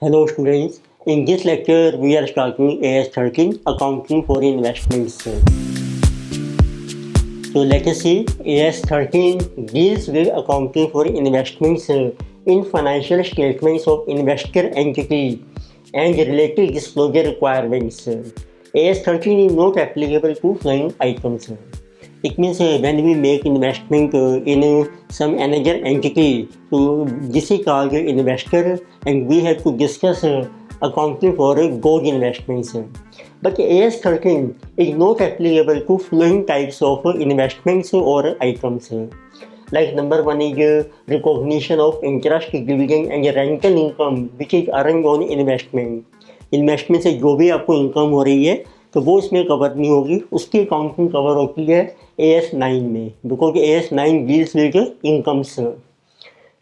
Hello students, in this lecture we are starting AS13 Accounting for Investments. So let us see, AS13 deals with accounting for investments in financial statements of investor entity and related disclosure requirements. AS13 is not applicable to flying items. It means when we make investment in some another entity, so this is called investor, and we have to discuss accounting for those investments. But AS13 is not applicable to following types of investments or items. Like number one is recognition of interest, dividend and rental income which is earned on investment. Investment से जो भी आपको income हो रही है तो वो इसमें कवर नहीं होगी, उसकी अकाउंटिंग कवर होती है AS9 में, because AS9 deals with incomes.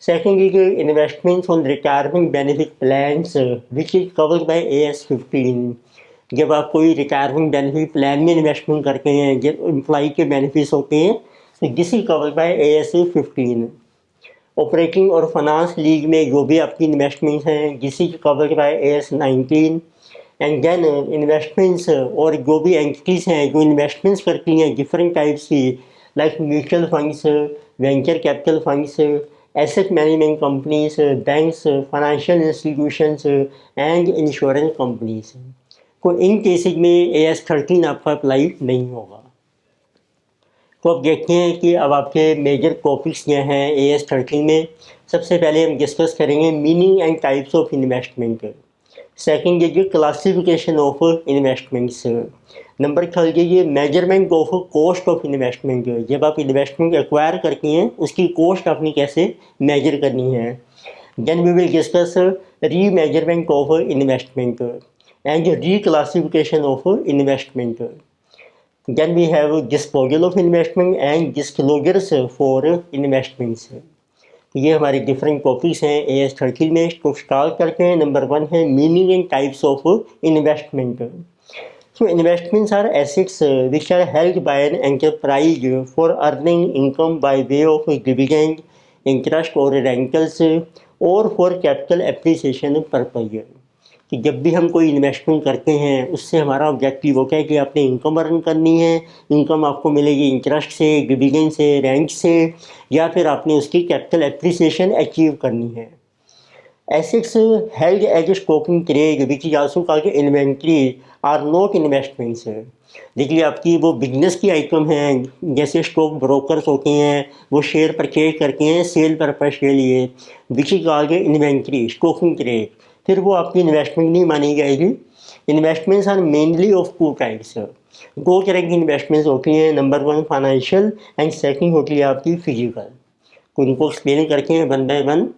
Second is investments on retirement benefit plans which is covered by AS15. जब आप कोई रिटायरमेंट बेनिफिट प्लान में इन्वेस्टमेंट करते हैं, जब एम्प्लॉय के बेनिफिट्स होते हैं, तो this is covered by AS15. Operating और फाइनेंस लीग में जो भी आपकी इन्वेस्टमेंट्स हैं, this is covered by AS19. And then investments और जो भी एंटिटीज़ हैं जो इन्वेस्टमेंट्स करती हैं डिफरेंट टाइप्स की, like mutual funds, venture capital funds, asset management companies, banks, financial institutions and insurance companies, तो इन केसेज में AS13 आपका अप्लाई नहीं होगा. तो अब देखते हैं कि अब आपके मेजर टॉपिक्स क्या हैं AS13 में. सबसे पहले हम डिस्कस करेंगे meaning and types of investment. Second है classification of investments. Number third है measurement of cost of investment. जब आप इन्वेस्टमेंट एक्वायर करती हैं उसकी कॉस्ट आपने कैसे मेजर करनी है. देन वी विल डिस्कस री measurement of investment and re classification of investment. Then we have disposal of investment and disclosures for investments. ये हमारे डिफरेंट टॉपिक्स हैं AS13 में. तो स्टार्ट करते हैं. नंबर वन है meaning and types of investment. So investments are assets which are held by an enterprise for earning income by way of dividend, interest or rentals or for capital appreciation purpose. कि जब भी हम कोई investment करते हैं उससे हमारा objective होता है कि आपने इनकम अर्न करनी है. इनकम आपको मिलेगी इंटरेस्ट से, डिविडेंड से, रेंट से, या फिर आपने उसकी कैपिटल एप्रिसिएशन अचीव करनी है. Assets held as stock in trade which is also called inventory are not investments. देखिए आपकी वो बिजनेस की आइटम हैं, जैसे स्टॉक ब्रोकर्स होते हैं, वो शेयर परचेज करते हैं सेल पर्पस के लिए, which is called inventory, stock in trade. फिर वो आपकी इन्वेस्टमेंट नहीं मानी जाएगी. Investments are mainly of two types. दो तरह की इन्वेस्टमेंट्स होती हैं. Number one financial and second होती है आपकी फिजिकल. तो उनको एक्सप्लेन करके हैं one by one.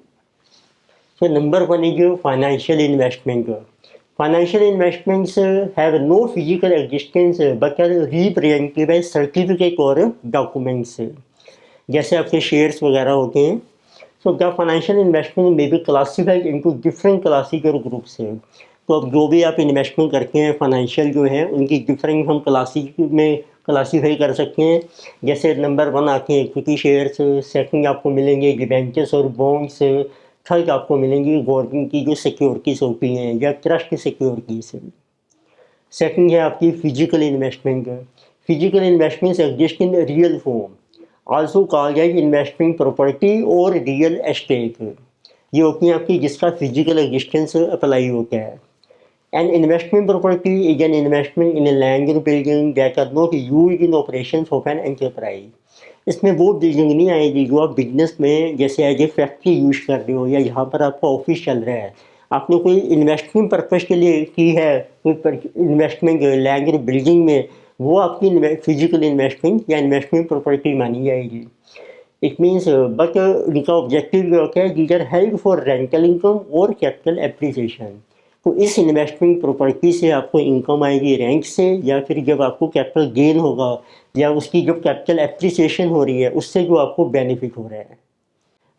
So number one is financial investment. Financial investments have no physical existence but are represented by certificate और documents. जैसे आपके शेयर्स वगैरह होते हैं. So the financial investment may be classified into different classes और groups. तो अब जो भी आप इन्वेस्टमेंट करते हैं फाइनेंशियल जो है उनकी डिफरेंट हम क्लासेस में क्लासीफाई कर सकते हैं. जैसे नंबर वन आते हैं इक्विटी शेयर्स, सेकंड आपको मिलेंगे डिबेंचर्स और बॉन्ड्स, थर्ड आपको मिलेंगी गवर्नमेंट की जो सिक्योरिटीज होती हैं या ट्रस्ट की सिक्योरिटीज. सेकंड है आपकी physical investment. Physical investments exist in real form, also called as investment property और रियल एस्टेट. ये होती हैं आपकी जिसका फिजिकल एग्जिस्टेंस अप्लाई होता है. And investment property is an investment in land और building that are not used in operations of an enterprise. इसमें वो बिल्डिंग नहीं आएगी जो आप बिजनेस में जैसे एज ए फैक्ट्री यूज़ कर रहे हो या यहाँ पर आपका ऑफिस चल रहा है. आपने कोई इन्वेस्टमेंट पर्पज़ के लिए की है कोई इन्वेस्टमेंट लैंड और बिल्डिंग में, वो आपकी फिजिकल इन्वेस्टमेंट या इन्वेस्टमेंट प्रॉपर्टी मानी जाएगी. इट मीन्स बट उनका ऑब्जेक्टिव जो होता है these help for rental income और कैपिटल एप्रिसिएशन. तो इस इन्वेस्टमेंट प्रॉपर्टी से आपको इनकम आएगी रेंट से, या फिर जब आपको कैपिटल गेन होगा या उसकी जो कैपिटल एप्रिसिएशन हो रही है उससे जो आपको बेनिफिट हो रहा है.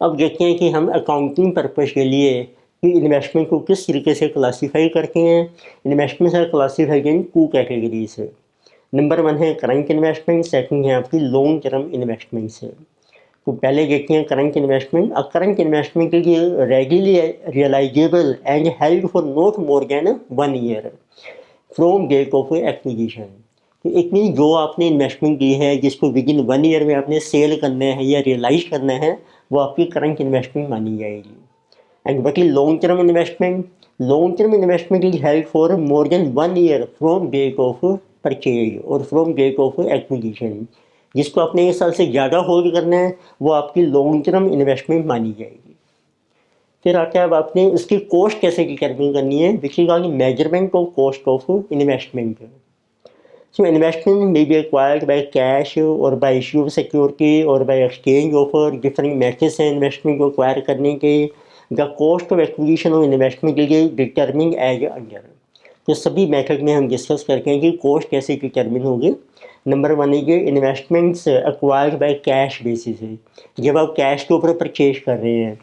अब देखते हैं कि हम अकाउंटिंग पर्पज़ के लिए कि इन्वेस्टमेंट को किस तरीके से क्लासीफाई करते हैं. Investments are classified in two categories. Number one है करंट इन्वेस्टमेंट, सेकंड है आपकी लॉन्ग टर्म इन्वेस्टमेंट्स. तो पहले देखते हैं current investment. A current investment के लिए regularly realisable and held for not more than 1 year from date of acquisition. तो एक मीन जो आपने इन्वेस्टमेंट की है जिसको विद इन 1 ईयर में आपने सेल करना है या रियलाइज करना है, वो आपकी करंट इन्वेस्टमेंट मानी जाएगी। एंड बाकी long term investment, long term investment is held for more than 1 year from date of purchase और फ्रॉम डेट ऑफ एक्विजिशन। जिसको आपने 1 साल से ज़्यादा होल्ड करना है वो आपकी लॉन्ग टर्म इन्वेस्टमेंट मानी जाएगी। फिर आके अब आपने उसकी कॉस्ट कैसे डिटरमिन करनी है, basically measurement of cost of investment. So investment may B acquired by cash और बाय इश्यू ऑफ सिक्योरिटी और by exchange offer. Different methods हैं इन्वेस्टमेंट को एक्वायर करने के। The cost of acquisition of investment के लिए डिटरमिन एज अंडर। तो सभी मेथड में हम डिस्कस करते हैं कि कॉस्ट कैसे डिटरमिन होगी। नंबर 1 है कि investments acquired by cash basis है, जब आप कैश के ऊपर परचेज कर रहे हैं।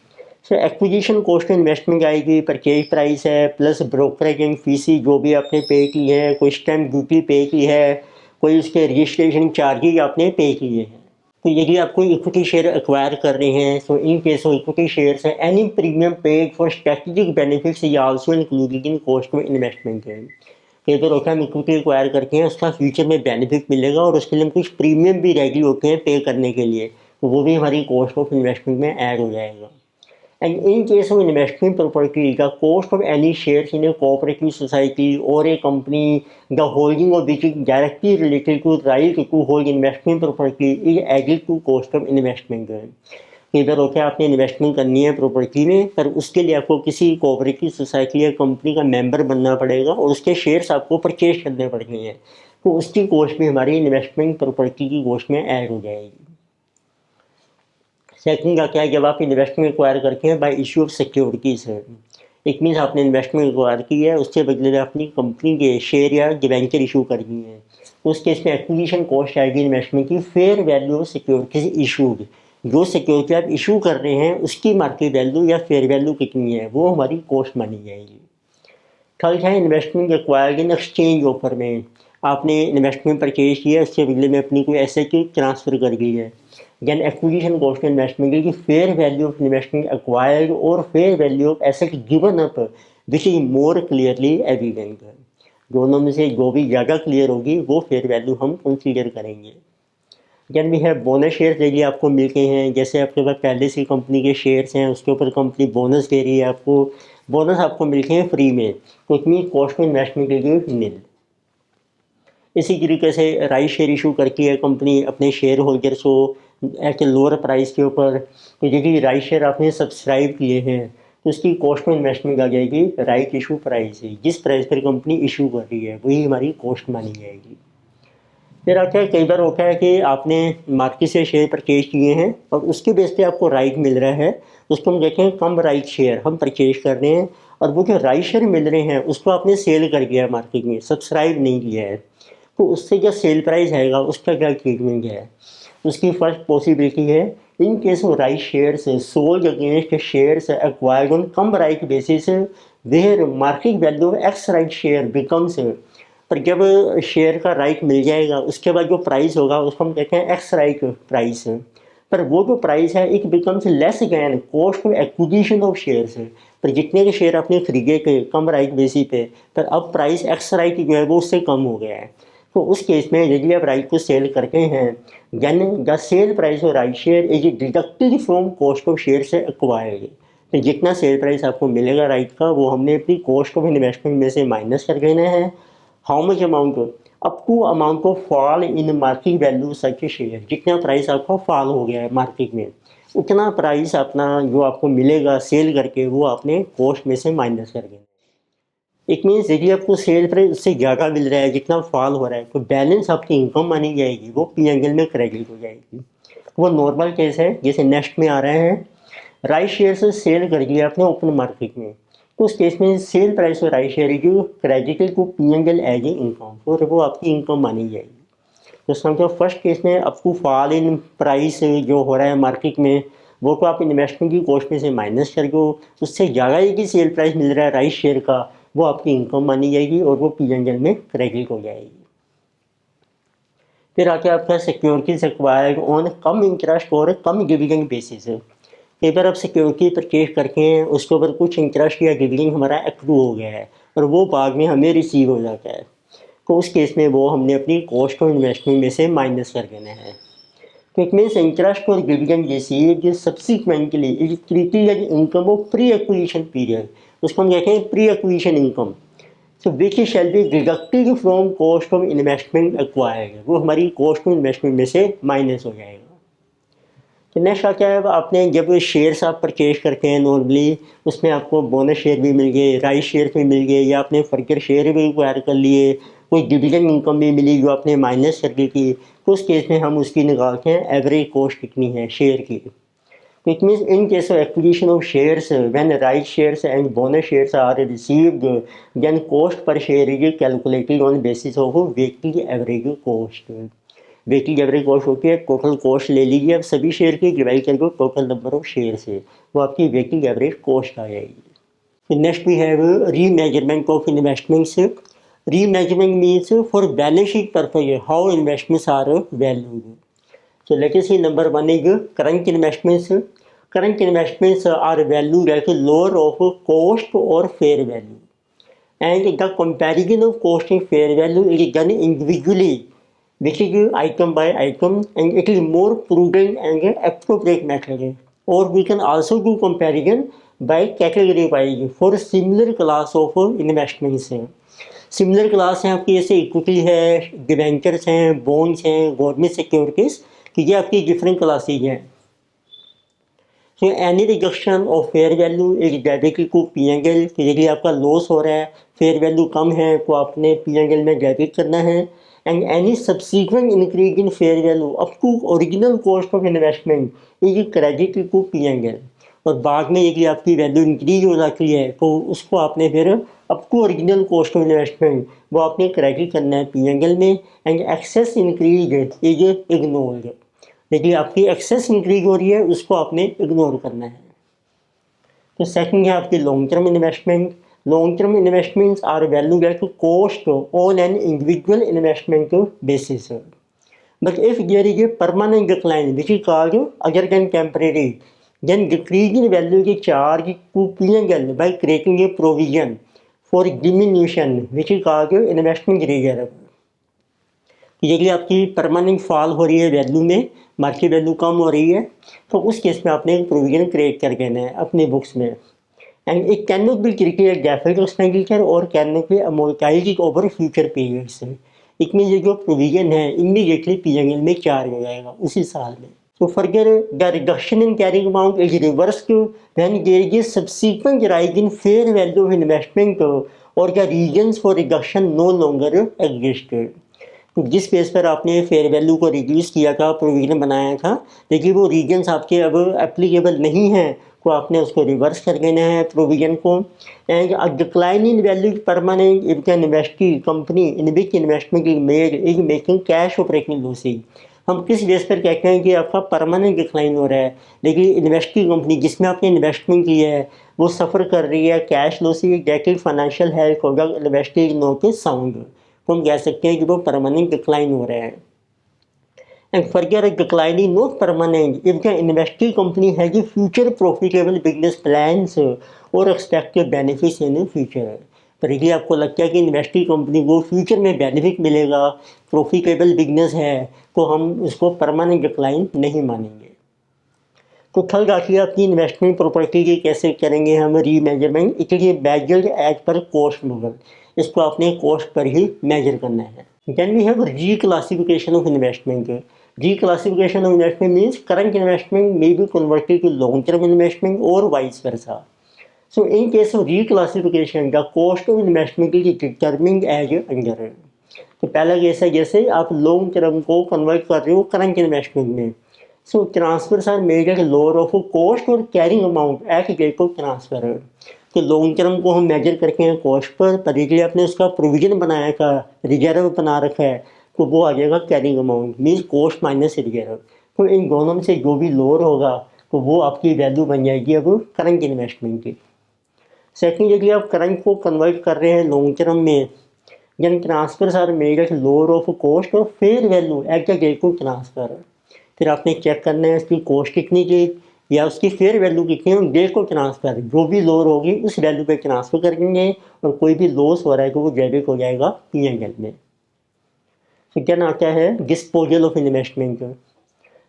सो एक्विजिशन कॉस्ट इन्वेस्टमेंट आएगी, परचेज प्राइस है प्लस ब्रोकरेज एंड फीसी जो भी आपने पे की है, कोई स्टैम्प ड्यूटी पे की है, कोई उसके रजिस्ट्रेशन चार्जेज आपने पे किए हैं। तो यदि आप कोई इक्विटी शेयर एक्वायर कर रहे हैं, so in case of equity shares है any premium paid for strategic benefits या आल्सो इंक्लूडेड इन कॉस्ट में इन्वेस्टमेंट है। कई बार होता है हम इक्विटी एक्वायर करते हैं, उसका फ्यूचर में बेनिफिट मिलेगा और उसके लिए हम कुछ प्रीमियम भी रेडी होते हैं पे करने के लिए, तो वो भी हमारी कॉस्ट ऑफ इन्वेस्टमेंट में ऐड हो जाएगा। And in case of investment property, the cost of any shares in a cooperative society or a company, the holding of which is directly related to right to hold investment property is added to cost of investment। कई बार होता है आपने investment करनी है property में, पर उसके लिए आपको किसी कोऑपरेटिव सोसाइटी या कंपनी का मेंबर बनना पड़ेगा और उसके शेयर्स आपको परचेज करने पड़ेंगे, तो उसकी कॉस्ट भी हमारी इन्वेस्टमेंट प्रॉपर्टी की कॉस्ट में ऐड हो जाएगी। सेकंड का क्या है, जब आप इन्वेस्टमेंट एक्वायर करते हैं बाय इशू ऑफ सिक्योरिटीज़ है। इट मीन्स आपने इन्वेस्टमेंट एक्वायर की है, उसके बदले में अपनी कंपनी के शेयर या डिबेंचर इशू कर दिए हैं, तो उस केस में एक्विजिशन कॉस्ट आएगी इन्वेस्टमेंट की fair value of securities issued. जो सिक्योरिटी आप इशू कर रहे हैं उसकी मार्केट वैल्यू या फेयर वैल्यू कितनी है वो हमारी कॉस्ट मानी जाएगी। थर्ड है investment acquired in exchange offer में। आपने इन्वेस्टमेंट परचेज किया है, उसके बदले में अपनी कोई एसेट की ट्रांसफ़र कर दी है। Then acquisition cost इन्वेस्टमेंट की fair value of investment acquired और fair value of asset given up which is more clearly evident. दोनों में से जो भी ज़्यादा क्लियर होगी वो फेयर वैल्यू हम कंसीडर करेंगे। देन वी है बोनस शेयर डेली आपको मिलते हैं, जैसे आपके पास पहले से कंपनी के शेयर्स हैं उसके ऊपर कंपनी बोनस दे रही है, आपको बोनस आपको मिलते हैं फ्री में, तो इतनी कॉस्ट ऑफ इन्वेस्टमेंट के लिए नील। इसी तरीके से राइट शेयर इशू करती है कंपनी अपने शेयर होल्डर्स को एट ए लोअर प्राइस के ऊपर, तो यदि राइट शेयर आपने सब्सक्राइब किए हैं तो उसकी कॉस्ट में इन्वेस्टमेंट आ जाएगी राइट इशू प्राइस है, जिस प्राइस पर कंपनी इशू कर रही है वही हमारी कॉस्ट मानी जाएगी। फिर आता है कई बार होता है कि आपने मार्केट से शेयर परचेज किए हैं और उसके बेस पे आपको राइट मिल रहा है, उसको हम देखें कम राइट शेयर हम परचेज कर रहे हैं और वो जो राइट शेयर मिल रहे हैं उसको आपने सेल कर दिया है मार्केट में, सब्सक्राइब नहीं किया है, तो उससे जो सेल प्राइस आएगा उसका क्या ट्रीटमेंट है। उसकी फर्स्ट पॉसिबिलिटी है in case of right shares sold against shares acquired on cum right basis where market value of ex right share becomes. पर जब शेयर का राइट मिल जाएगा उसके बाद जो प्राइस होगा उसको हम कहते हैं एक्स राइट प्राइस, पर वो जो प्राइस है it becomes less gain cost of acquisition of shares. पर जितने के शेयर आपने खरीदे थे कम राइट बेसिस पे, पर अब प्राइस एक्स राइट जो है वो उससे कम हो गया है, तो उस केस में यदि आप राइट को सेल करते हैं then the sale price of right share is deducted from cost of share से एक्वायर्ड। तो जितना सेल प्राइस आपको मिलेगा राइट का वो हमने अपनी कॉस्ट ऑफ इन्वेस्टमेंट में से माइनस कर देना है। How much amount, up to amount of fall in market value such share, जितना प्राइस आपका फॉल हो गया है मार्केट में उतना प्राइस अपना जो आपको मिलेगा सेल करके वो आपने कॉस्ट में से माइनस कर देना। इट मीन्स यदि आपको सेल प्राइस उससे ज़्यादा मिल रहा है जितना फॉल हो रहा है तो बैलेंस आपकी इनकम मानी जाएगी, वो P&L में क्रेडिट हो जाएगी। वो नॉर्मल केस है। जैसे नेक्स्ट में आ रहे हैं राइट शेयर से सेल कर दिया आपने ओपन मार्केट में, तो उस केस में सेल प्राइस और राइट शेयर जो credited to P&L as a income और वो आपकी इनकम मानी जाएगी। तो समझो फर्स्ट केस में आपको फॉल इन प्राइस जो हो रहा है मार्केट में वो तो आप इन्वेस्टमेंट की कॉस्ट में से माइनस कर दो, उससे ज़्यादा ही कि सेल प्राइस मिल रहा है राइट शेयर का वो आपकी इनकम मानी जाएगी और वो P&L में क्रेडिट हो जाएगी। फिर आके आपका securities acquired on come interest और कम डिविडेंड बेसिस है। कई बार आप सिक्योरिटी परचेज करके हैं, उसके ऊपर कुछ इंटरेस्ट या डिविडेंड हमारा एक्रू हो गया है और वो बाद में हमें रिसीव हो जाता है, तो उस केस में वो हमने अपनी कॉस्ट ऑफ इन्वेस्टमेंट में से माइनस कर देना है। तो इट मीन्स इंटरेस्ट और dividend received subsequently is treated as income of pre acquisition period, उसको हम कहते हैं pre acquisition income. So which shall be deducted from cost of investment acquired, वो हमारी कॉस्ट ऑफ इन्वेस्टमेंट में से माइनस हो जाएगा। तो नेक्स्ट आता है, आपने जब शेयर्स आप परचेज करते हैं नॉर्मली, उसमें आपको बोनस शेयर भी मिल गए, राइट शेयर भी मिल गए, या आपने फर्दर शेयर भी एक्वायर कर लिए, कोई डिविडेंड इनकम भी मिली जो आपने माइनस कर दी थी, तो उस केस में हम उसकी निकालते हैं एवरेज कॉस्ट कितनी है शेयर की। तो it means in case of acquisition of shares when right shares and bonus shares are received, then cost per share is calculated on basis of weighted average cost. Weighted average cost होती है total cost ले लीजिए, अब सभी share की divide करके total number of share से, वो आपकी वेटेड एवरेज कॉस्ट आ जाएगी। Next we have remeasurement of investments. Remeasurement means for balance sheet purpose how investments are valued. So let us see, number one is current investments. Current investments are valued at a lower of cost or fair value, and the comparison of cost and fair value is done individually, which is item by item, and it is more prudent and appropriate method. Or we can also do comparison by category wise for similar class of investments. Similar class हैं आपकी, जैसे equity है, debentures हैं, bonds हैं, government securities, तो ये आपकी different classes हैं। So any reduction of fair value is debit to P and L, तो यदि आपका लॉस हो रहा है, फेयर वैल्यू कम है, तो आपने पी एंड एल में डेबिट करना है। And any subsequent increase in fair value up to original cost of investment is credit to P and L, और बाद में यदि आपकी वैल्यू इंक्रीज हो जाती है तो उसको आपने फिर up to original cost of investment वो आपने क्रेडिट करना है पी एंड एल में। And excess increase is ignored, यदि आपकी एक्सेस इंक्रीज हो रही है उसको आपने इग्नोर करना है। तो सेकंड है आपकी long term investment. Long term investments are valued at cost on an individual investment basis, but if there is a permanent decline which is called other than temporary, then decrease in value is charged to P&L by creating a provision for diminution which is called investment reserve। यदि आपकी permanent fall हो रही है value में, market value कम हो रही है, तो उस केस में आपने एक प्रोविजन क्रिएट कर देना है अपने बुक्स में। And it can not be created definite expenditure और can not be amortised over future periods. It mean ये जो प्रोविजन है इमीडिएटली P&L में चार्ज हो जाएगा उसी साल में। So further, the reduction in carrying amount is reversed when there is a subsequent rise in fair value of investment or the reasons for reduction no longer exist। तो जिस base पर आपने फेयर वैल्यू को reduce किया था, provision बनाया था, लेकिन वो रीजन्स आपके अब एप्लीकेबल नहीं हैं, तो आपने उसको रिवर्स कर देना है प्रोविजन को। And a decline in value permanent if the investee company in which investment is made is making cash operating losses. हम किस बेस पर कहते हैं कि आपका परमानेंट डिक्लाइन हो रहा है, लेकिन इन्वेस्टिंग कंपनी जिसमें आपने इन्वेस्टमेंट की है वो सफ़र कर रही है cash losses, that is financial health होगा, इन्वेस्टिंग नॉट साउंड, तो हम कह सकते हैं कि वो परमानेंट डिक्लाइन हो रहा है। And further decline is not permanent if the investing company has a future profitable business plans और एक्सपेक्टेड बेनिफिट्स इन फ्यूचर। पर यदि आपको लगता है कि इन्वेस्टिंग कंपनी को फ्यूचर में बेनिफिट मिलेगा, प्रॉफिटेबल बिजनेस है, तो हम उसको परमानेंट डिक्लाइन नहीं मानेंगे। तो थर्ड आती है आपकी इन्वेस्टमेंट प्रॉपर्टी की कैसे करेंगे हम रीमेजरमेंट। इसलिए measured as per cost model, इसको आपने कॉस्ट पर ही मेजर करना है। Then we have reclassification of investment. Reclassification of investment means current investment may be converted to long term investment और vice versa. So in case of reclassification, the cost of investment is determined as under। तो पहला case है जैसे आप long term को convert कर रहे हो करंट इन्वेस्टमेंट में। So transfers are made at lower of cost और carrying amount at date of transfer. तो लॉन्ग टर्म को हम मेजर करके हैं कॉस्ट पर इसलिए आपने उसका प्रोविजन बनाया था, रिजर्व बना रखा है, तो वो आ जाएगा carrying amount means cost minus reserve. तो इन दोनों में से जो भी लोअर होगा तो वो आपकी वैल्यू बन जाएगी अब करंट इन्वेस्टमेंट की। सेकंड, यदि आप करंट को कन्वर्ट कर रहे हैं लॉन्ग टर्म में, Then transfers are made at lower of cost और fair value at the date of transfer। फिर आपने चेक करना है इसकी कॉस्ट कितनी की या उसकी फेयर वैल्यू कितनी है, डेट को ट्रांसफर जो भी लोअर होगी उस वैल्यू पे ट्रांसफर कर देंगे और कोई भी लॉस हो रहा है तो वो डेबिट हो जाएगा P&L में। तो क्या आता है disposal of investment.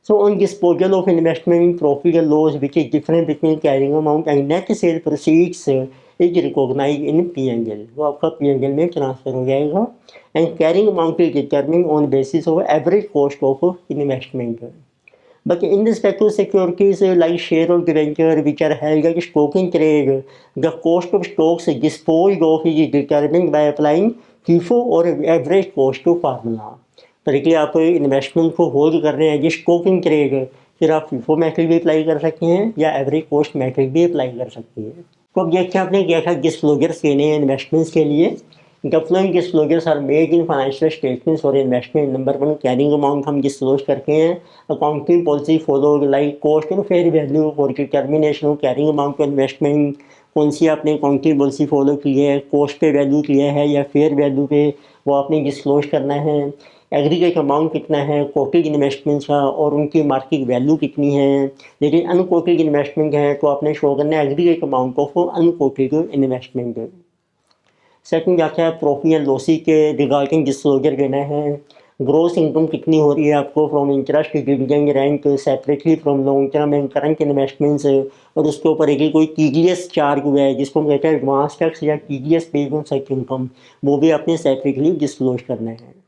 So on disposal of investment, profit or loss which is different between carrying amount and net sale proceeds is recognized in P&L। वो आपका P&L में ट्रांसफर हो जाएगा। And carrying amount is determined on basis of average cost of investment। But in respect to securities like share or debenture which are held at stock in trade, the cost of stocks disposed of is determined by applying FIFO or average cost to formula। तरीके आप investment को hold कर रहे हैं जिस stock in trade, फिर आप FIFO method भी अप्लाई कर सकते हैं या एवरेज कॉस्ट मेथड भी अप्लाई कर सकते हैं। तो अब देखते हैं आपने क्या क्या डिस्क्लोजर्स देने हैं इन्वेस्टमेंट्स के लिए। The following disclosures are made in financial statements for investment। Number 1 carrying amount हम डिस्क्लोज करते हैं। Accounting policy follow like cost और fair value for determination of carrying amount of investment. कौन सी आपने अकाउंटिंग पॉलिसी फॉलो की है, cost पे वैल्यू किया है या फेयर वैल्यू पे, वो आपने डिस्क्लोज करना है। एग्रीगेट अमाउंट कितना है कोटेड इन्वेस्टमेंट्स का और उनकी मार्केट वैल्यू कितनी है। लेकिन अनकोटेड इन्वेस्टमेंट है तो आपने शो करना है aggregate amount of unquoted investment. Second क्या है प्रॉफिट एंड लॉसेस के रिगार्डिंग डिस्क्लोजर देना है। ग्रॉस इनकम कितनी हो रही है आपको from interest, dividend, rent separately from long term and current investments, और उसके ऊपर एक कोई TDS चार्ज हुआ है जिसको हम कहते हैं एडवांस टैक्स या TDS paid on such income, वो भी आपने सेपरेटली डिस्क्लोज करना है।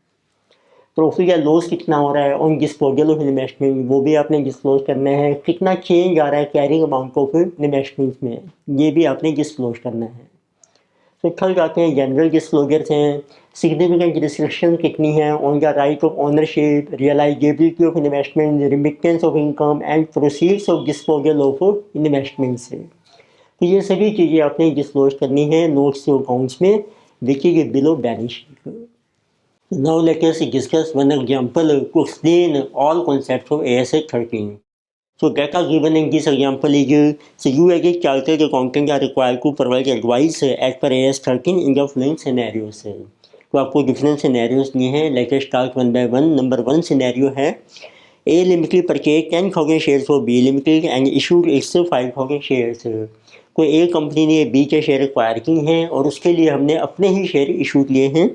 प्रॉफिट या लॉस कितना हो रहा है ऑन डिस्पोजल ऑफ इन्वेस्टमेंट, वो भी आपने डिस्क्लोज करना है। कितना चेंज आ रहा है कैरिंग अमाउंट ऑफ इन्वेस्टमेंट्स में, ये भी आपने डिस्क्लोज करना है। तो थर्ड आते हैं जनरल डिस्क्लोजर्स हैं। सिग्निफिकेंट रिस्ट्रिक्शन कितनी है on the right of ownership, realisability of investment, remittance of income and proceeds of disposal of investment से। तो ये सभी चीज़ें आपने डिस्क्लोज करनी है नोट्स टू अकाउंट्स में which is below balance sheet. Now let us discuss one example to explain all concepts of AS 13। So data given in this example is so you as a chartered accountant are required to provide advice as per AS 13 in the following scenarios। तो आपको different scenarios दिए हैं, let us start one by one. Number 1 scenario है A limited purchase 10,000 shares of B limited and issued it's 5,000 shares. कोई A company ने B के share acquire किए हैं और उसके लिए हमने अपने ही शेयर इशू किए हैं।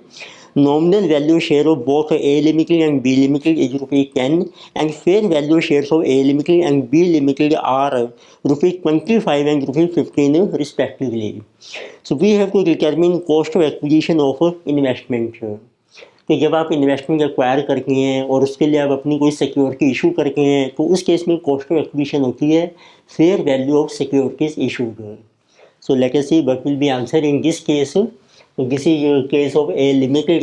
Nominal value share of both A Limited and B Limited is ₹10 and fair value shares of A Limited and B Limited are ₹25 and ₹15 respectively। So we have to determine cost of acquisition of investment। तो जब आप investment acquire करके हैं और उसके लिए आप अपनी कोई सिक्योरिटी इशू करके हैं तो उस केस में कॉस्ट ऑफ एक्विजिशन होती है fair value of securities issued. So let us see what will be answer in this case. So this is a case of A Limited.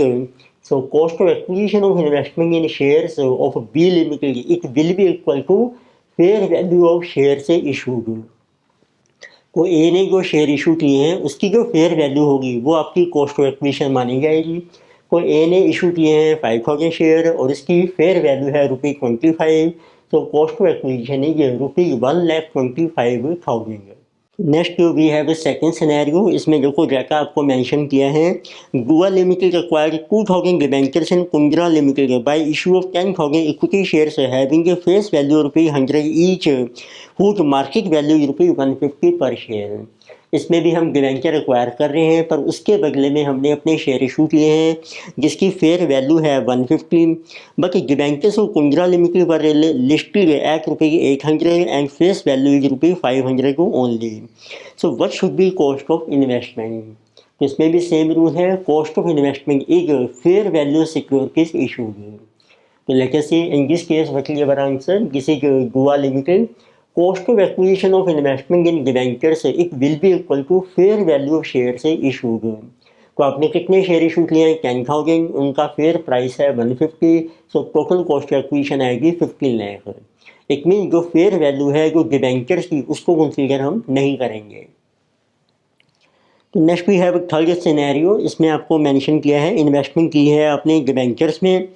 So cost of acquisition of investment in shares of B Limited, it will be equal to fair value of shares issued। तो A ने जो share issue किए हैं उसकी जो fair value होगी वो आपकी कॉस्ट ऑफ एक्विजिशन मानी जाएगी। तो A ने इशू किए हैं 5,000 शेयर और इसकी फेयर वैल्यू है ₹25। तो cost of acquisition is ₹1,25,000। Next we have second scenario. इसमें देखो डाटा आपको मेंशन किया है Gua limited acquired 2,000 debentures in Kundra limited by issue of 10,000 equity shares having a face value ₹100 each whose market value ₹150 per share. इसमें भी हम debenture acquire कर रहे हैं पर उसके बदले में हमने अपने शेयर इशू किए हैं जिसकी फेयर वैल्यू है 150। But debentures of Kundra limited पर listed at ₹800 and face value is ₹500 only. So what should be cost of investment. इसमें भी सेम रूल है, cost of investment is fair value securities issued. तो let us see in this case what is your answer. This is Goa limited. Cost of acquisition of investment in debentures it will be equal to fair value of shares issued। तो आपने कितने share issue किए हैं 10,000, उनका fair price है 150। So total cost of acquisition आएगी 15 lakh. It mean जो fair value है जो डिबेंचर्स की उसको कंसीडर हम नहीं करेंगे। तो next we have third scenario. इसमें आपको मेंशन किया है इन्वेस्टमेंट की है आपने डिबेंचर्स में।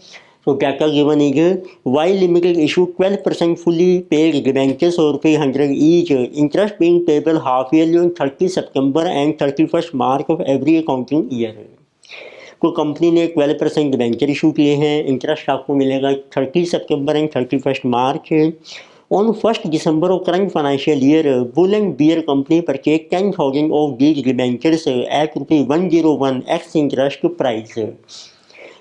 So data given is Y Limited issued 12% fully paid debentures of ₹100 each, interest being payable half yearly on 30 September and 31st March of every accounting year। को company ने 12% डिबेंचर इशू किए हैं। Interest आपको मिलेगा 30 सितंबर and 31 मार्च। On 1st December of current financial year, Bull and Bear Company purchased 10,000 of these debentures at ₹101 ex interest price।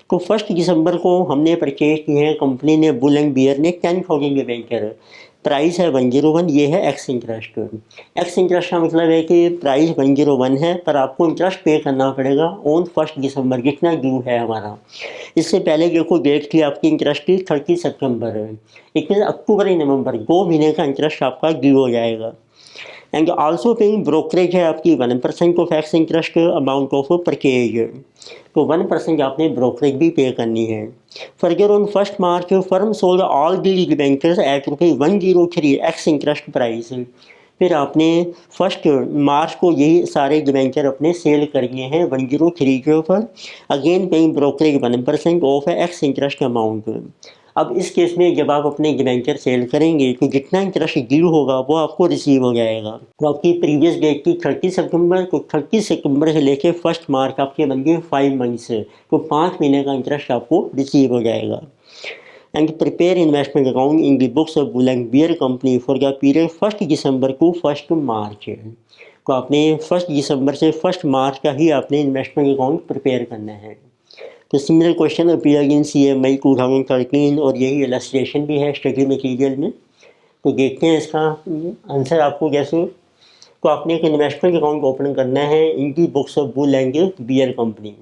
तो 1 दिसंबर को हमने परचेज किए हैं, कंपनी ने बुल एंड बियर ने 10,000 डिबेंचर, प्राइस है 101, ये है एक्स इंटरेस्ट। एक्स इंटरेस्ट का मतलब है कि प्राइस 101 है पर आपको इंटरेस्ट पे करना पड़ेगा ऑन 1 दिसंबर, जितना ड्यू है हमारा। इससे पहले देखो डेट थी आपकी इंटरेस्ट की 30 सितंबर, लेकिन अक्टूबर या नवंबर 2 महीने का इंटरेस्ट आपका ड्यू हो जाएगा। एंड आल्सो पेइंग ब्रोकरेज है आपकी 1% of ex interest amount of purchase, तो 1% आपने ब्रोकरेज भी पे करनी है। Further on 1 March firm sold all the debentures at ₹103 ex interest price. फिर आपने 1 मार्च को यही सारे डिबेंचर अपने सेल कर दिए हैं 103 के ऊपर, again paying brokerage 1% of ex interest amount. अब इस केस में जब आप अपने डिबेंचर सेल करेंगे तो जितना इंटरेस्ट ड्यू होगा वो आपको रिसीव हो जाएगा। तो आपकी प्रीवियस डेट की 30 सितंबर, तो 30 सितंबर से लेकर 1 मार्च आपके बन गए 5 मंथ्स, तो 5 महीने का इंटरेस्ट आपको रिसीव हो जाएगा। And prepare investment account in the books of bull and bear company for the period 1 December to 1 March. तो आपने 1 दिसंबर से 1 मार्च का ही आपने इन्वेस्टमेंट अकाउंट प्रिपेयर करना है। तो similar question appear in CMI 2013 और यही इलस्ट्रेशन भी है स्टडी मटीरियल में। तो देखते हैं इसका आंसर आपको कैसे। तो आपने एक इन्वेस्टमेंट अकाउंट ओपन करना है in the books of bull and bear company.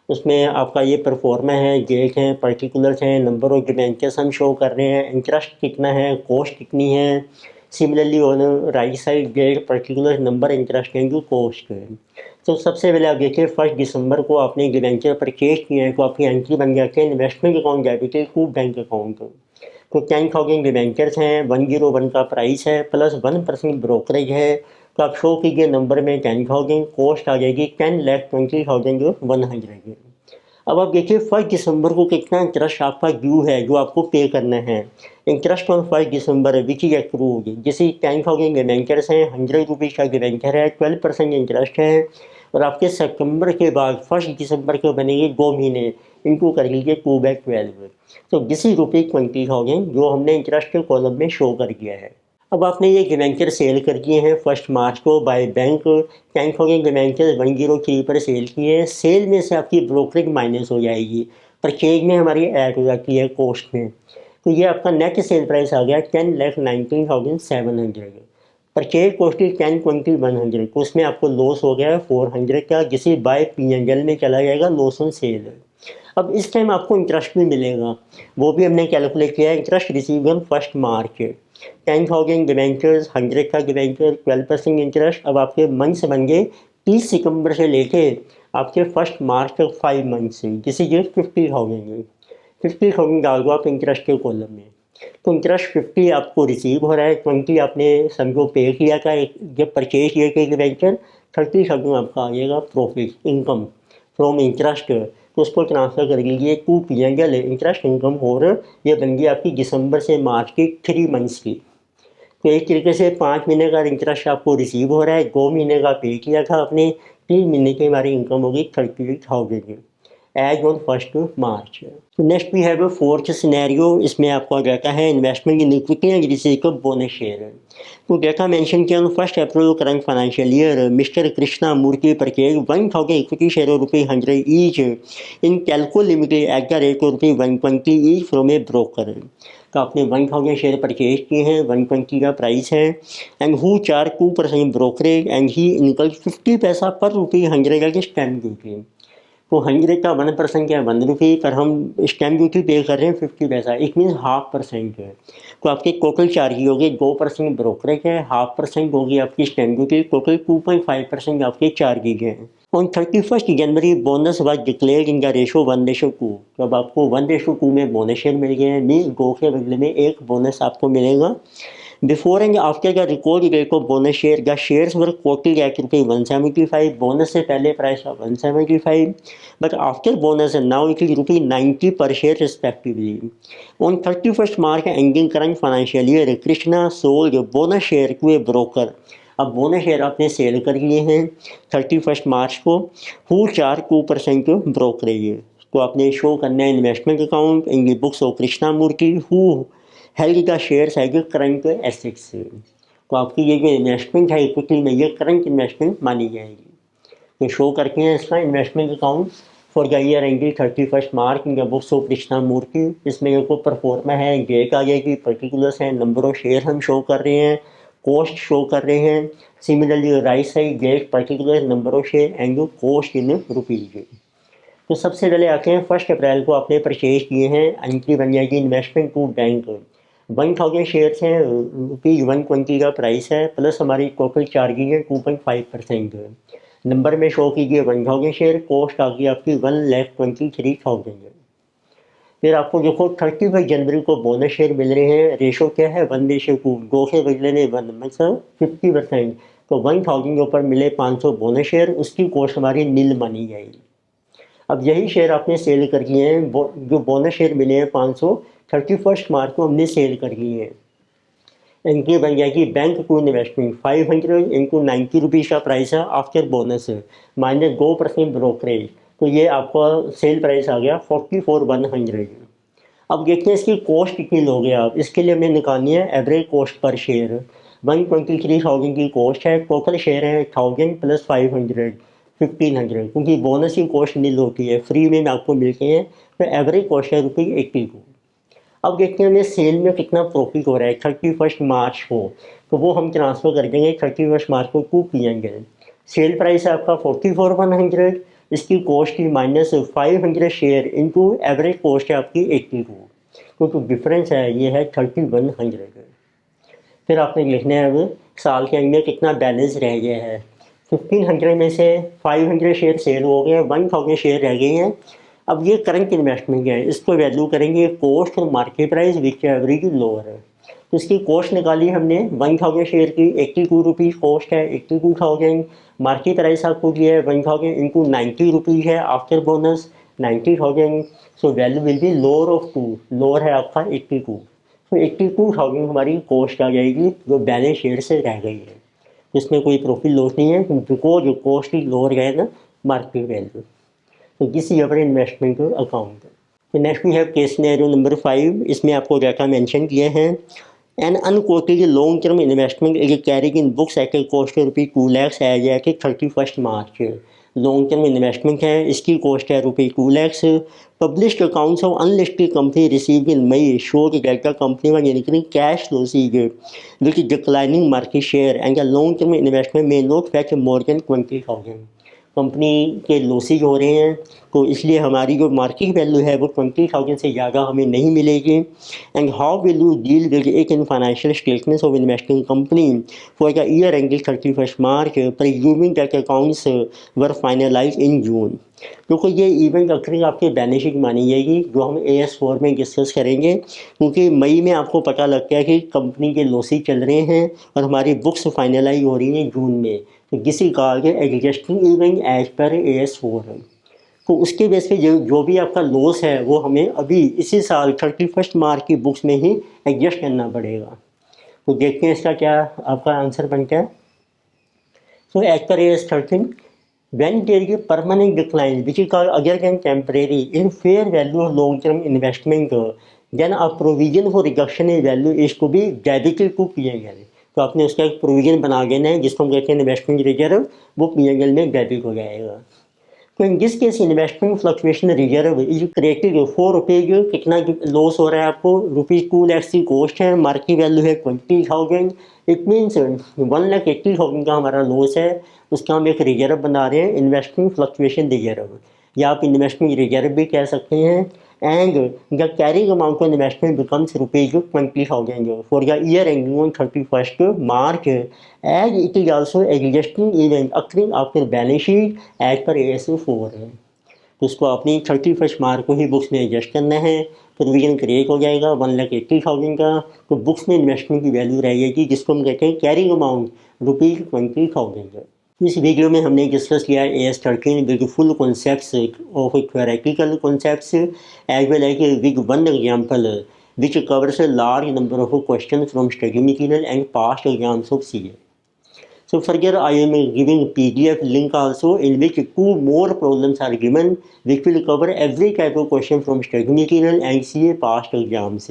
उसमें आपका ये परफॉर्मा है, डेट है, पर्टिकुलर्स हैं, नंबर ऑफ डिबेंचर्स हम शो कर रहे हैं, इंटरेस्ट कितना है, कॉस्ट कितनी है। Similarly on right side date, particular, number, interest and cost है। तो सबसे पहले आप देखिए 1 दिसंबर को आपने डिबेंचर परचेज किए हैं तो आपकी एंट्री बन जाती है investment account debited to bank account. तो 10,000 डिबेंचर्स हैं, 101 का प्राइस है, प्लस 1% ब्रोकरेज है। तो आप शो कीजिए नंबर में 10,000, कॉस्ट आ जाएगी 10,20,100। अब आप देखिए 1 दिसंबर को कितना इंटरेस्ट आपका ड्यू है जो आपको पे करना है। Interest on 1 December which is accrued, जैसे 10,000 डिबेंचर्स हैं, 100 रुपीज़ का डिबेंचर है, 12% इंटरेस्ट है। और आपके सितंबर के बाद 1 दिसंबर के बनेंगे 2 महीने, इनको कर लीजिए 2/12, तो ₹20,000 जो हमने इंटरेस्ट के कॉलम में शो कर दिया है। अब आपने ये डिबेंचर सेल कर दिए हैं 1 मार्च को बाय बैंक, 10,000 डिबेंचर 103 पर सेल किए हैं। सेल में से आपकी ब्रोकरेज माइनस हो जाएगी, परचेज में हमारी ऐड हो जाती है कॉस्ट में। तो ये आपका नेट सेल प्राइस आ गया 10,19,700। परचेज कॉस्ट की 10,20,100, तो उसमें आपको लॉस हो गया है 400 का, जिसे बाय P&L में चला जाएगा लॉस ऑन सेल। अब इस टाइम आपको इंटरेस्ट भी मिलेगा, वो भी हमने कैलकुलेट किया है। Interest receive on 1 March, 10,000 debentures, 100 का डिबेंचर, 12% इंटरेस्ट। अब आपके मंथ्स बन गए 30 सितंबर से लेके आपके 1 मार्च तक 5 मंथ्स से, जिसे ये 50,000 50,000 डाल दो आप इंटरेस्ट के कॉलम में। तो इंटरेस्ट 50 आपको रिसीव हो रहा है, 20 आपने समझो पे किया था जब परचेज किया कि डिबेंचर, 30,000 आपका आ जाएगा प्रॉफिट इनकम फ्रॉम इंटरेस्ट। तो उसको ट्रांसफ़र कर लीजिए टू P&L इंटरेस्ट इनकम, और ये बन गई आपकी दिसंबर से मार्च की 3 मंथ्स की। तो एक तरीके से 5 महीने का इंटरेस्ट आपको रिसीव हो रहा है, 2 महीने का पे किया था आपने, 3 महीने की हमारी इनकम होगी 38,000 एज ऑन 1 मार्च। तो next we have fourth scenario, इसमें आपको डाटा है investment in equity and receive of bonus share. तो डाटा मेंशन किया 1 April current financial year mister Krishna Murthy purchase 1,000 equity share of ₹100 each in Calco limited at the rate of ₹120 each from a broker. तो आपने 1,000 share purchase किए हैं, 120 का price है, and who charge 2% brokerage and he incur 50 paisa पर ₹100 का stamp duty. तो 100 का 1% क्या है 1 रुपये, पर हम स्टैम्प ड्यूटी पे कर रहे हैं 50 पैसा, इट मीन्स 0.5% है। तो आपके टोटल चार्ज होगी 2% ब्रोकरेज है, 0.5% होगी आपकी स्टैम्प ड्यूटी, टोटल 2.5% आपके चार्जेज हैं। On 31 January bonus was declared in the ratio 1:2। तो अब आपको 1:2 में बोनस शेयर मिल गए हैं, मीन्स 2 के बदले में 1 बोनस आपको मिलेगा। Before and after the record date of bonus share the shares were quoted at ₹175। Bonus से पहले प्राइस था 175, but after bonus now it is ₹90 per share respectively. On 31 March ending current financial year Krishna sold bonus share to a broker अब bonus share आपने sell कर लिए हैं 31 मार्च को, who charge 2% brokerage. तो आपने शो करना है investment account in the books of Krishnamurthy who held the shares as current assets. तो आपकी ये जो इन्वेस्टमेंट है इक्विटी में, ये करंट इन्वेस्टमेंट मानी जाएगी। तो शो करके हैं इसका investment account for the year ended 31 March in the books of Krishnamurthy. इसमें एक को परफॉर्मा है, डेट आ जाएगी, पर्टिकुलर्स हैं, नंबर ऑफ शेयर हम शो कर रहे हैं, कॉस्ट शो कर रहे हैं। Similarly right side date, particular, number of share and cost in rupees. तो सबसे पहले आते हैं 1 अप्रैल को आपने परचेज किए हैं, एंट्री बन जाएगी इन्वेस्टमेंट टू बैंक। 1000 शेयर्स हैं, ₹120 का प्राइस है, प्लस हमारी टोटल चार्जिंग है 2.5%। नंबर में शो कीजिए 1000 शेयर, कॉस्ट आ गई आपकी 1,23,000। फिर आपको देखो 31 जनवरी को बोनस शेयर मिल रहे हैं, रेशो क्या है 1:2, 2 से बदले 1 मतलब 50%। तो 1000 के ऊपर मिले 500 बोनस शेयर, उसकी कॉस्ट हमारी नील मानी जाएगी। अब यही शेयर आपने सेल कर दिए हैं, जो बोनस शेयर मिले हैं 500, 31 मार्च को हमने सेल कर दिए हैं। इनकी बन जाएगी bank to investment 500 into 90 rupees का प्राइस है आफ्टर बोनस माइनस 2% ब्रोकरेज। तो ये आपका सेल प्राइस आ गया 44,100। अब देखते हैं इसकी कॉस्ट कितनी लोगे आप। इसके लिए हमें निकालनी है एवरेज कॉस्ट पर शेयर। 123,000 की कॉस्ट है, टोटल शेयर है 1000 प्लस 500 1500, क्योंकि बोनस की कॉस्ट नील होती है, फ्री में आपको मिलते हैं। तो एवरेज कॉस्ट है ₹82। अब देखते हैं हमें सेल में कितना प्रॉफिट हो रहा है 31 मार्च को। तो वो हम ट्रांसफ़र कर देंगे 31 मार्च को 2 PM। सेल प्राइस है आपका 44,100, इसकी कॉस्ट की minus 500 share into average cost है आपकी 82। तो डिफरेंस है ये है 3100। फिर आपने लिखना है अब साल के अंदर कितना बैलेंस रह गया है। 1500 में से 500 शेयर सेल हो गए, 1000 शेयर रह गए हैं। अब ये करंट इन्वेस्टमेंट है, इसको वैल्यू करेंगे कॉस्ट और market price which average lower है। तो इसकी कॉस्ट निकाली हमने 1000 शेयर की, 82 रुपीज़ कॉस्ट है, 82,000। मार्केट प्राइस आपको दिया है 1000 इंटू 90 रुपीज़ है after bonus 90,000। So value will be lower of 2, lower है आपका 82। तो 82,000 हमारी कॉस्ट आ जाएगी जो बैलेंस शेयर से रह गई है। इसमें कोई प्रॉफिट लॉस नहीं है, बिकॉज जो कॉस्ट ही लोअर गए ना मार्केट वैल्यू। तो this is our investment account. तो next we have case scenario number 5। इसमें आपको डाटा मेंशन किए हैं। An unquoted long term investment is carrying in books at a cost ₹2 lakh as at 31 March. Long term investment है, इसकी cost है ₹2 lakh. Published accounts of unlisted company receive in May show that the company was incurring cash losses which declining market share and the long term investment may not fetch more than 20,000। Company के losses हो रहे हैं, तो इसलिए हमारी जो market value है वो 20,000 से ज़्यादा हमें नहीं मिलेगी। And how will you deal with it in financial statements of investing company for the year ended 31 March presuming that accounts were finalise in June. क्योंकि ये इवेंट अक्रिंग आपके बैलेंस शीट मानी जाएगी, जो हम AS4 में डिस्कस करेंगे। क्योंकि मई में आपको पता लग गया कि कंपनी के लॉसेज चल रहे हैं और हमारी बुक्स फाइनलाइज हो रही हैं जून में। तो किसी कॉल के adjusting event as per AS4 है। तो उसके बेस पे जो भी आपका लॉस है वो हमें अभी इसी साल 31 मार्च की बुक्स में ही एडजस्ट करना पड़ेगा। तो देखते हैं इसका क्या आपका आंसर बनता है। So as per AS13 when there is a permanent decline which is called other than temporary in fair value of long term investment, then a provision for reduction in value is to be debited to P&L। तो आपने उसका एक provision बना देना है जिसको हम कहते हैं इन्वेस्टमेंट रिजर्व, वो P&L में डेबिट हो जाएगा। तो इन this case investment fluctuation reserve is created ₹4 कितना लॉस हो रहा है आपको, ₹2 लाख की कॉस्ट है, मार्केट वैल्यू है 20,000। इट मीन्स 1,80,000 का हमारा लॉस है, उसका हम एक रिजर्व बना रहे हैं इन्वेस्टमेंट फ्लक्चुएशन रिजर्व, या आप इन्वेस्टमेंट रिजर्व भी कह सकते हैं। And the carrying amount of investment becomes ₹20,000 for the year ending on 31 March as it is also adjusting event accruing after balance sheet as per AS4 है। तो उसको अपनी 31 मार्च को ही बुक्स में एडजस्ट करना है, प्रोविजन क्रिएट हो जाएगा 1,80,000 का। तो बुक्स में इन्वेस्टमेंट की वैल्यू रहेगी जिसको हम कहते हैं कैरिंग अमाउंट ₹20,000। इस वीडियो में हमने डिस्कस किया AS13 with full concepts of theoretical concepts as well as with one example which covers a large number of question from study material and past exams of CA। So further I am giving PDF link also in which 2 more problems are given which will cover every type of question from study material and CA past exams.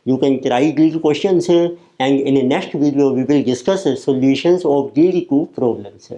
You can try these questions and in the next video we will discuss solutions of these 2 problems.